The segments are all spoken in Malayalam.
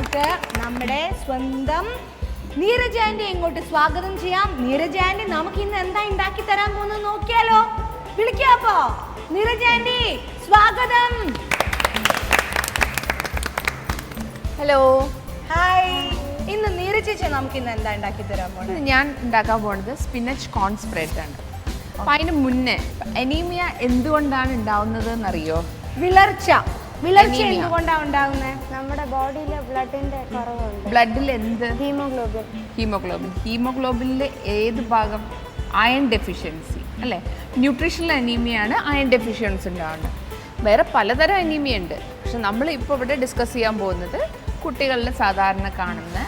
നമുക്ക് നമ്മുടെ സ്വന്തം നീരജ് ആന്റി ഇങ്ങോട്ട് സ്വാഗതം ചെയ്യാം. നീരജ് ആന്റി നമുക്ക് ഇന്ന് എന്താ ഉണ്ടാക്കി തരാൻ പോകുന്നത് നോക്കിയാലോ? വിളിക്കാപ്പോ നീരജ് ആന്റി, സ്വാഗതം. Hello, hi. ഇന്ന് നീരജ് ചേച്ചി നമുക്ക് ഇന്ന് എന്താ ഉണ്ടാക്കി തരാൻ പോകുന്നത്? ഞാൻ ഉണ്ടാക്കാൻ പോകുന്നത് സ്പിനച്ച് കോൺ സ്പ്രെഡ് ആണ്. അപ്പം അതിന് മുന്നേ അനീമിയ എന്തുകൊണ്ടാണ് ഉണ്ടാവുന്നത് എന്നറിയോ? വിളർച്ച എന്തുകൊണ്ടാണ് ഉണ്ടാകുന്നത്? നമ്മുടെ ബോഡിയിൽ ബ്ലഡിന്റെ കുറവുണ്ട്. ബ്ലഡിൽ എന്ത്? ഹീമോഗ്ലോബിൻ. ഹീമോഗ്ലോബിനിൽ ഏത് ഭാഗം? അയൺ ഡെഫിഷ്യൻസി അല്ലേ? ന്യൂട്രീഷണൽ അനീമിയാണ് അയൺ ഡെഫിഷ്യൻസി ഉണ്ടാവുന്നത്. വേറെ പലതരം അനീമിയ ഉണ്ട്. പക്ഷെ നമ്മൾ ഇപ്പോൾ ഇവിടെ ഡിസ്കസ് ചെയ്യാൻ പോകുന്നത് കുട്ടികളിൽ സാധാരണ കാണുന്ന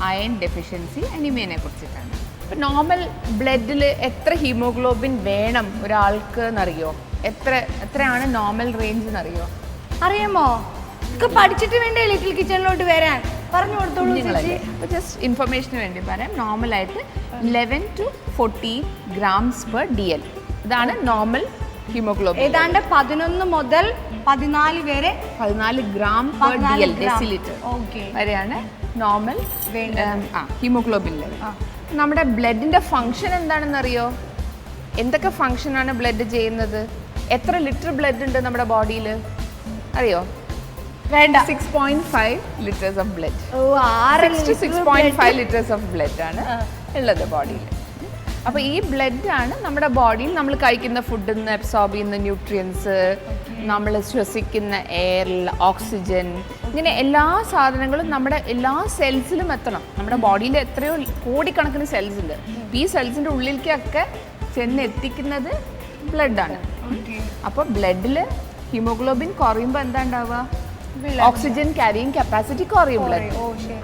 അയൺ ഡെഫിഷ്യൻസി അനീമിയനെ കുറിച്ചിട്ടാണ്. ഇപ്പം നോർമൽ ബ്ലഡിൽ എത്ര ഹീമോഗ്ലോബിൻ വേണം ഒരാൾക്ക് എന്നറിയോ? എത്രയാണ് നോർമൽ റേഞ്ച് എന്നറിയോ? അറിയാമോ? പഠിച്ചിട്ട് വേണ്ടേ ലിറ്റിൽ കിച്ചണിലോട്ട് വരാൻ? പറഞ്ഞു കൊടുത്തോളൂ ചേച്ചി. അപ്പോൾ ജസ്റ്റ് ഇൻഫർമേഷന് വേണ്ടി പറയാം. നോർമലായിട്ട് 11 to 14 grams per DL. ഇതാണ് നോർമൽ ഹീമോഗ്ലോബിൻ. ഏതാണ്ട് 11 മുതൽ 14 വരെ 14 gram per DL ഡെസിലിറ്റർ വരെയാണ് നോർമൽ ഹീമോഗ്ലോബിൻ ലെവൽ. നമ്മുടെ ബ്ലഡിന്റെ ഫങ്ഷൻ എന്താണെന്ന് അറിയോ? എന്തൊക്കെ ഫങ്ഷനാണ് ബ്ലഡ് ചെയ്യുന്നത്? എത്ര ലിറ്റർ ബ്ലഡ് ഉണ്ട് നമ്മുടെ ബോഡിയിൽ അറിയോ? വേണ്ട. 6.5 liters of blood. 6 to 6.5 liters of blood ആണ് ഉള്ളത് ബോഡിയിൽ. അപ്പോൾ ഈ ബ്ലഡ് ആണ് നമ്മുടെ ബോഡിയിൽ നമ്മൾ കഴിക്കുന്ന ഫുഡിൽ നിന്ന് അബ്സോർബ് ചെയ്യുന്ന ന്യൂട്രിയൻസ്, നമ്മൾ ശ്വസിക്കുന്ന എയറിൽ ഓക്സിജൻ, ഇങ്ങനെ എല്ലാ സാധനങ്ങളും നമ്മുടെ എല്ലാ സെൽസിലും എത്തണം. നമ്മുടെ ബോഡിയിൽ എത്രയോ കോടിക്കണക്കിന് സെൽസ് ഉണ്ട്. ഈ സെൽസിൻ്റെ ഉള്ളിലേക്കൊക്കെ ചെന്ന് എത്തിക്കുന്നത് ബ്ലഡാണ്. അപ്പോൾ ബ്ലഡിൽ ഹീമോഗ്ലോബിൻ കുറയുമ്പോൾ എന്താ ഉണ്ടാവുക? ഓക്സിജൻ ക്യാരിയിങ് കപ്പാസിറ്റി കുറയും ബ്ലഡ്.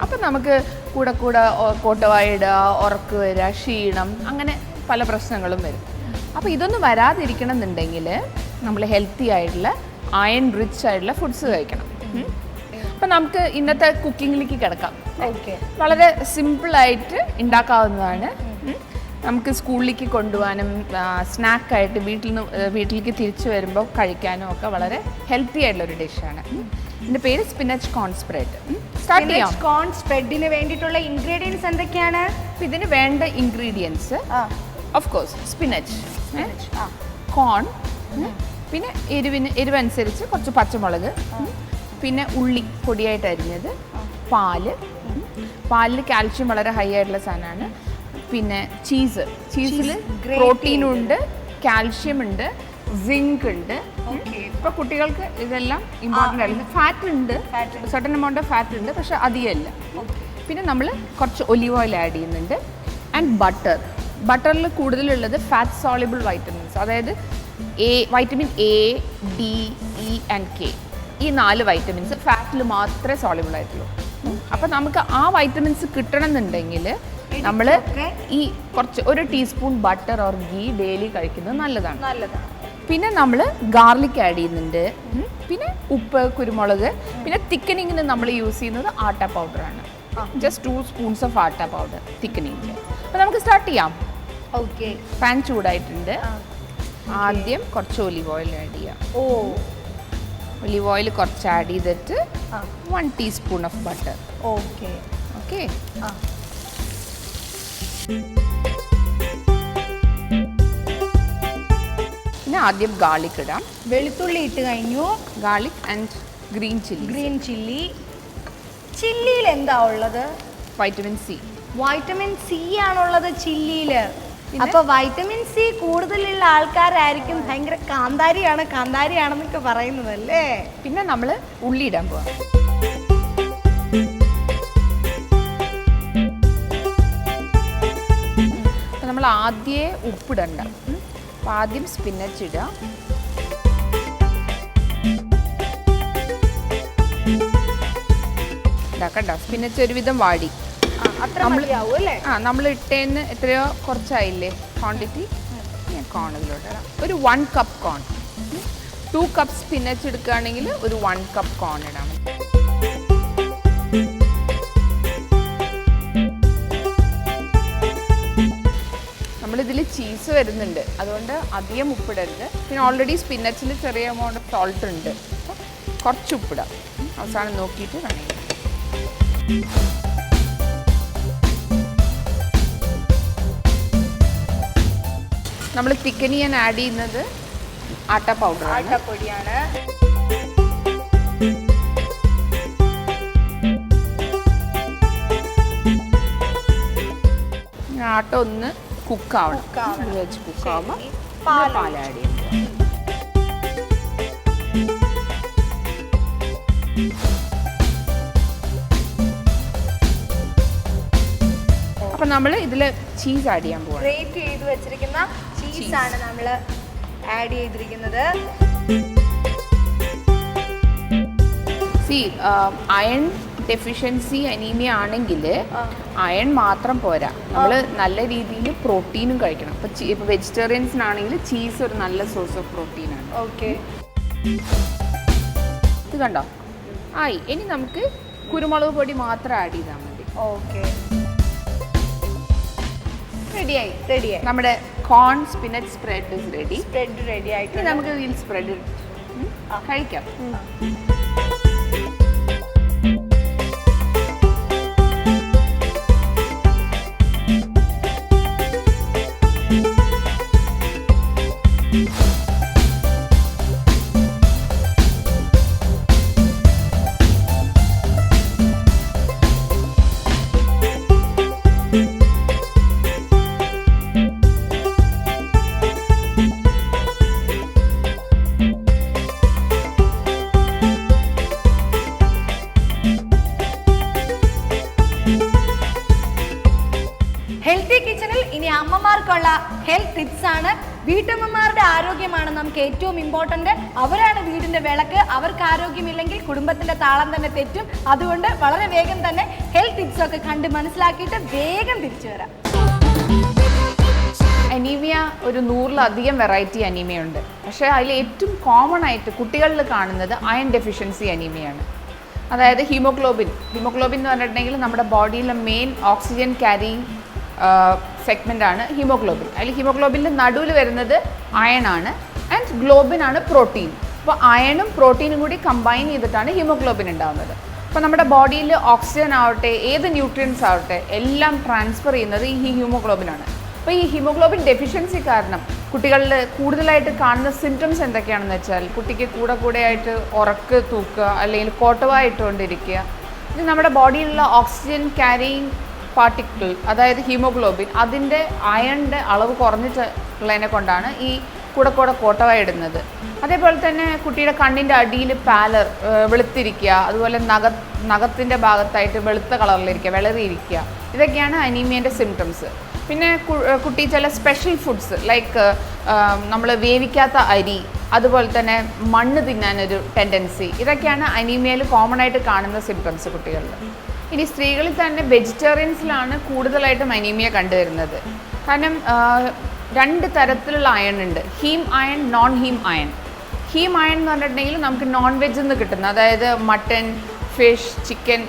അപ്പം നമുക്ക് കൂടെ കോട്ടവായിടുക, ഉറക്ക് വരിക, ക്ഷീണം, അങ്ങനെ പല പ്രശ്നങ്ങളും വരും. അപ്പോൾ ഇതൊന്നും വരാതിരിക്കണം എന്നുണ്ടെങ്കിൽ നമ്മൾ ഹെൽത്തി ആയിട്ടുള്ള അയൺ റിച്ച് ആയിട്ടുള്ള ഫുഡ്സ് കഴിക്കണം. അപ്പം നമുക്ക് ഇന്നത്തെ കുക്കിങ്ങിലേക്ക് കിടക്കാം. വളരെ സിമ്പിളായിട്ട് ഉണ്ടാക്കാവുന്നതാണ്. നമുക്ക് സ്കൂളിലേക്ക് കൊണ്ടുപോകാനും സ്നാക്കായിട്ട് വീട്ടിലേക്ക് തിരിച്ചു വരുമ്പോൾ കഴിക്കാനും ഒക്കെ വളരെ ഹെൽത്തി ആയിട്ടുള്ളൊരു ഡിഷാണ്. ഇതിൻ്റെ പേര് സ്പിനച്ച് കോൺ സ്പ്രെഡ്. സ്റ്റാർട്ട് ചെയ്യാം. കോൺ സ്പ്രെഡിന് വേണ്ടിയിട്ടുള്ള ഇൻഗ്രീഡിയൻസ് എന്തൊക്കെയാണ്? ഇതിന് വേണ്ട ഇൻഗ്രീഡിയൻസ് ഓഫ് കോഴ്സ് സ്പിനച്ച്, കോൺ, പിന്നെ എരിവനുസരിച്ച് കുറച്ച് പച്ചമുളക്, പിന്നെ ഉള്ളി പൊടിയായിട്ട് അരിഞ്ഞത്, പാലിൽ കാൽഷ്യം വളരെ ഹൈ ആയിട്ടുള്ള സാധനമാണ്. പിന്നെ ചീസിൽ പ്രോട്ടീനും ഉണ്ട്, കാൽഷ്യം ഉണ്ട്, സിങ്ക് ഉണ്ട്. ഇപ്പോൾ കുട്ടികൾക്ക് ഇതെല്ലാം ഇമ്പോർട്ടൻ്റ് ആയിരുന്നു. ഫാറ്റ് ഉണ്ട്, സർട്ടൻ എമൗണ്ട് ഓഫ് ഫാറ്റ് ഉണ്ട്, പക്ഷെ അധികമല്ല. പിന്നെ നമ്മൾ കുറച്ച് ഒലിവ് ഓയിൽ ആഡ് ചെയ്യുന്നുണ്ട്. ആൻഡ് ബട്ടറിൽ കൂടുതലുള്ളത് ഫാറ്റ് സോളിബിൾ വൈറ്റമിൻസ്, അതായത് vitamin A, D, E and K. ഈ 4 വൈറ്റമിൻസ് ഫാറ്റിൽ മാത്രമേ സോളിബിൾ ആയിട്ടുള്ളൂ. അപ്പോൾ നമുക്ക് ആ വൈറ്റമിൻസ് കിട്ടണം എന്നുണ്ടെങ്കിൽ നമ്മൾ ഈ കുറച്ച് 1 teaspoon butter or ghee daily കഴിക്കുന്നത് നല്ലതാണ്. പിന്നെ നമ്മൾ ഗാർലിക് ആഡ് ചെയ്യുന്നുണ്ട്. പിന്നെ ഉപ്പ്, കുരുമുളക്. പിന്നെ തിക്കനിങ്ങിന് നമ്മൾ യൂസ് ചെയ്യുന്നത് ആട്ട പൗഡറാണ്. Just 2 spoons of atta powder തിക്കനിങ്ങിന്. അപ്പോൾ നമുക്ക് സ്റ്റാർട്ട് ചെയ്യാം. പാൻ ചൂടായിട്ടുണ്ട്. ആദ്യം കുറച്ച് ഒലിവ് ഓയിൽ ആഡ് ചെയ്യാം. ഒലിവ് ഓയിൽ കുറച്ച് ആഡ് ചെയ്തിട്ട് 1 ടീസ്പൂൺ ഓഫ് ബട്ടർ. ഓക്കെ. പിന്നെ ആദ്യം ഗാർലിക് ഇടാം. വെളുത്തുള്ളി ഇട്ട് കഴിഞ്ഞു. Garlic and green chilli. ചില്ലിയിൽ എന്താ ഉള്ളത്? വൈറ്റമിൻ സി ആണുള്ളത് ചില്ലിയില്. അപ്പൊ വൈറ്റമിൻ സി കൂടുതലുള്ള ആൾക്കാരായിരിക്കും ഭയങ്കര കാന്താരിയാണെന്നൊക്കെ പറയുന്നതല്ലേ. പിന്നെ നമ്മൾ ഉള്ളി ഇടാൻ പോവാം. നമ്മൾ ആദ്യമേ ഉപ്പിടണ്ട. അപ്പം ആദ്യം സ്പിനച്ച് ഇടുക. കണ്ടോ, സ്പിനച്ച് ഒരുവിധം വാടി. നമ്മൾ ഇട്ടേന്ന് എത്രയോ കുറച്ചായില്ലേ ക്വാണ്ടിറ്റി. കോൺ ഇതിലോട്ട് ഇടാം. ഒരു 1 കപ്പ് കോൺ. 2 കപ്പ് സ്പിനച്ച് എടുക്കുകയാണെങ്കിൽ ഒരു 1 കപ്പ് കോൺ ഇടാം. നമ്മളിതിൽ ചീസ് വരുന്നുണ്ട്, അതുകൊണ്ട് അധികം ഉപ്പിടരുത്. പിന്നെ ഓൾറെഡി സ്പിനച്ചിൽ ചെറിയ എമൗണ്ട് ഓഫ് സോൾട്ട് ഉണ്ട്, കുറച്ച് ഉപ്പിടാം. അവസാനം നോക്കിയിട്ട് വേണമെങ്കിൽ നമ്മൾ തിക്കൻ ചെയ്യാൻ ആഡ് ചെയ്യുന്നത് ആട്ട പൗഡർ, ആട്ടപ്പൊടിയാണ്. ആട്ട ഒന്ന് കുക്കാവണം. വെച്ച് കുക്കാവുമ്പോൾ പാൽ ആഡ് ചെയ്യും. അപ്പം നമ്മൾ ഇതിൽ ചീസ് ആഡ് ചെയ്യാൻ പോവാം. ഗ്രേറ്റ് ചെയ്ത് വെച്ചിരിക്കുന്ന ചീസാണ് നമ്മൾ ആഡ് ചെയ്തിരിക്കുന്നത്. അയൺ ഡെഫിഷ്യൻസി അനീമിയ ആണെങ്കിൽ അയൺ മാത്രം പോരാ, നമ്മൾ നല്ല രീതിയിൽ പ്രോട്ടീനും കഴിക്കണം. ഇപ്പോൾ വെജിറ്റേറിയൻസിനാണെങ്കിൽ ചീസ് ഒരു നല്ല സോഴ്സ് ഓഫ് പ്രോട്ടീനാണ്. ഓക്കെ, ഇത് കണ്ടോ ആയി. ഇനി നമുക്ക് കുരുമുളക് പൊടി മാത്രം ആഡ് ചെയ്താൽ മതി. ഓക്കെ, റെഡിയായി. നമ്മുടെ corn spinach spread is ready. Spread ready ആയിട്ട് നമുക്ക് ഇതിൽ സ്പ്രെഡ് കഴിക്കാം. ഹെൽത്തി കിച്ചണിൽ ഇനി അമ്മമാർക്കുള്ള ഹെൽത്ത് ടിപ്സ് ആണ്. വീട്ടമ്മമാരുടെ ആരോഗ്യമാണ് നമുക്ക് ഏറ്റവും ഇമ്പോർട്ടന്റ്. അവരാണ് വീടിന്റെ വിളക്ക്. അവർക്ക് ആരോഗ്യമില്ലെങ്കിൽ കുടുംബത്തിന്റെ താളം തന്നെ തെറ്റും. അതുകൊണ്ട് വളരെ വേഗം തന്നെ ഹെൽത്ത് ടിപ്സ് ഒക്കെ കണ്ട് മനസ്സിലാക്കിയിട്ട് വേഗം തിരിച്ചു വരാം. അനീമിയ ഒരു 100-ലധികം വെറൈറ്റി അനീമിയ ഉണ്ട്. പക്ഷേ അതിൽ ഏറ്റവും കോമൺ ആയിട്ട് കുട്ടികളിൽ കാണുന്നത് അയൺ ഡെഫിഷ്യൻസി അനീമിയാണ്. അതായത് ഹീമോഗ്ലോബിൻ എന്ന് പറഞ്ഞിട്ടുണ്ടെങ്കിൽ നമ്മുടെ ബോഡിയിലെ മെയിൻ ഓക്സിജൻ ക്യാരിയിങ് സെഗ്മെൻ്റ് ആണ് ഹീമോഗ്ലോബിൻ. അതിൽ ഹീമോഗ്ലോബിൻ്റെ നടുവിൽ വരുന്നത് അയൺ ആണ് ആൻഡ് ഗ്ലോബിൻ ആണ് പ്രോട്ടീൻ. അപ്പോൾ അയണും പ്രോട്ടീനും കൂടി കമ്പൈൻ ചെയ്തിട്ടാണ് ഹീമോഗ്ലോബിൻ ഉണ്ടാകുന്നത്. അപ്പോൾ നമ്മുടെ ബോഡിയിൽ ഓക്സിജൻ ആവട്ടെ ഏത് ന്യൂട്രിയൻസ് ആവട്ടെ എല്ലാം ട്രാൻസ്ഫർ ചെയ്യുന്നത് ഈ ഹീമോഗ്ലോബിനാണ്. അപ്പോൾ ഈ ഹീമോഗ്ലോബിൻ ഡെഫിഷ്യൻസി കാരണം കുട്ടികളിൽ കൂടുതലായിട്ട് കാണുന്ന സിംറ്റംസ് എന്തൊക്കെയാണെന്ന് വെച്ചാൽ കുട്ടിക്ക് കൂടെ ആയിട്ട് ഉറക്ക് തൂക്കുക, അല്ലെങ്കിൽ കോട്ടവായിട്ടുകൊണ്ടിരിക്കുക. ഇത് നമ്മുടെ ബോഡിയിലുള്ള ഓക്സിജൻ ക്യാരിയിങ് പാർട്ടിക്കിൾ, അതായത് ഹീമോഗ്ലോബിൻ, അതിൻ്റെ അയണിൻ്റെ അളവ് കുറഞ്ഞിട്ടുള്ളതിനെ കൊണ്ടാണ് ഈ കോട്ടവായി ഇടുന്നത്. അതേപോലെ തന്നെ കുട്ടിയുടെ കണ്ണിൻ്റെ അടിയിൽ പാലർ, വെളുത്തിരിക്കുക, അതുപോലെ നഖത്തിൻ്റെ ഭാഗത്തായിട്ട് വെളുത്ത കളറിലിരിക്കുക, വിളറിയിരിക്കുക, ഇതൊക്കെയാണ് അനീമിയൻ്റെ സിംറ്റംസ്. പിന്നെ കുട്ടി ചില സ്പെഷ്യൽ ഫുഡ്സ് ലൈക്ക് നമ്മൾ വേവിക്കാത്ത അരി, അതുപോലെ തന്നെ മണ്ണ് തിന്നാനൊരു ടെൻഡൻസി, ഇതൊക്കെയാണ് അനീമിയയിൽ കോമൺ ആയിട്ട് കാണുന്ന സിംറ്റംസ് കുട്ടികളിൽ. ഇനി സ്ത്രീകളിൽ തന്നെ വെജിറ്റേറിയൻസിലാണ് കൂടുതലായിട്ടും അനീമിയ കണ്ടുവരുന്നത്. കാരണം 2 തരത്തിലുള്ള അയൺ ഉണ്ട്, heme iron, non heme iron. Heme iron എന്ന് പറഞ്ഞിട്ടുണ്ടെങ്കിൽ നമുക്ക് നോൺ വെജിൽ നിന്ന് കിട്ടുന്ന, അതായത് മട്ടൺ, ഫിഷ്, ചിക്കൻ,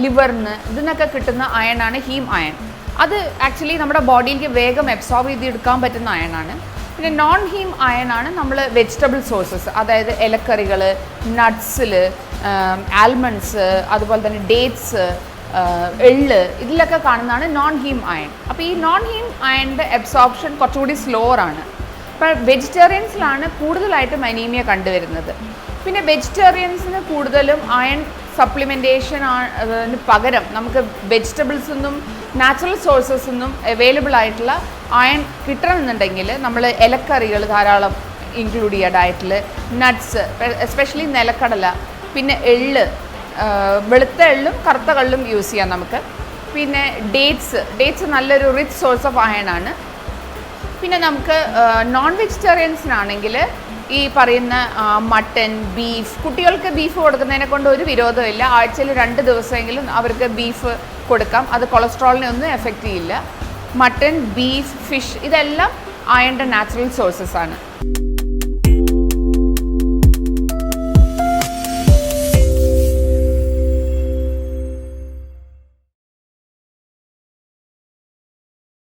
ലിവറിന് ഇതിനൊക്കെ കിട്ടുന്ന അയണാണ് ഹീം അയൺ. അത് ആക്ച്വലി നമ്മുടെ ബോഡിയിലേക്ക് വേഗം അബ്സോർബ് ചെയ്തെടുക്കാൻ പറ്റുന്ന അയണാണ്. പിന്നെ നോൺ ഹീം അയൺ ആണ് നമ്മൾ വെജിറ്റബിൾ സോഴ്സസ്, അതായത് ഇലക്കറികൾ, നട്ട്സിൽ, ആൽമണ്ട്സ്, അതുപോലെ തന്നെ ഡേറ്റ്സ്, എള്ള്, ഇതിലൊക്കെ കാണുന്നതാണ് നോൺ ഹീം അയൺ. അപ്പോൾ ഈ നോൺ ഹീം അയണിൻ്റെ അബ്സോർപ്ഷൻ കുറച്ചുകൂടി സ്ലോവർ ആണ്. അപ്പോൾ വെജിറ്റേറിയൻസിലാണ് കൂടുതലായിട്ടും അനീമിയ കണ്ടുവരുന്നത്. പിന്നെ വെജിറ്റേറിയൻസിന് കൂടുതലും അയൺ സപ്ലിമെൻറ്റേഷന് പകരം നമുക്ക് വെജിറ്റബിൾസിൽ നിന്നും നാച്ചുറൽ സോഴ്സസിൽ നിന്നും അവൈലബിൾ ആയിട്ടുള്ള അയൺ കിട്ടണമെന്നുണ്ടെങ്കിൽ നമ്മൾ ഇലക്കറികൾ ധാരാളം ഇൻക്ലൂഡ് ചെയ്യുക ഡയറ്റിൽ. നട്ട്സ്, എസ്പെഷ്യലി നിലക്കടല, പിന്നെ എള്ള്, വെളുത്ത എള്ളും കറുത്ത കള്ളും യൂസ് ചെയ്യാം നമുക്ക്. പിന്നെ ഡേറ്റ്സ് നല്ലൊരു റിച്ച് സോഴ്സ് ഓഫ് അയൺ ആണ്. പിന്നെ നമുക്ക് നോൺ വെജിറ്റേറിയൻസിനാണെങ്കിൽ ഈ പറയുന്ന മട്ടൻ, ബീഫ്, കുട്ടികൾക്ക് ബീഫ് കൊടുക്കുന്നതിനെ കൊണ്ട് ഒരു വിരോധമില്ല. ആഴ്ചയിൽ 2 ദിവസമെങ്കിലും അവർക്ക് ബീഫ് കൊടുക്കാം, അത് കൊളസ്ട്രോളിനെ ഒന്നും എഫക്റ്റ് ചെയ്യില്ല. മട്ടൻ, ബീഫ്, ഫിഷ്, ഇതെല്ലാം അയണിൻ്റെ നാച്ചുറൽ സോഴ്സസ് ആണ്.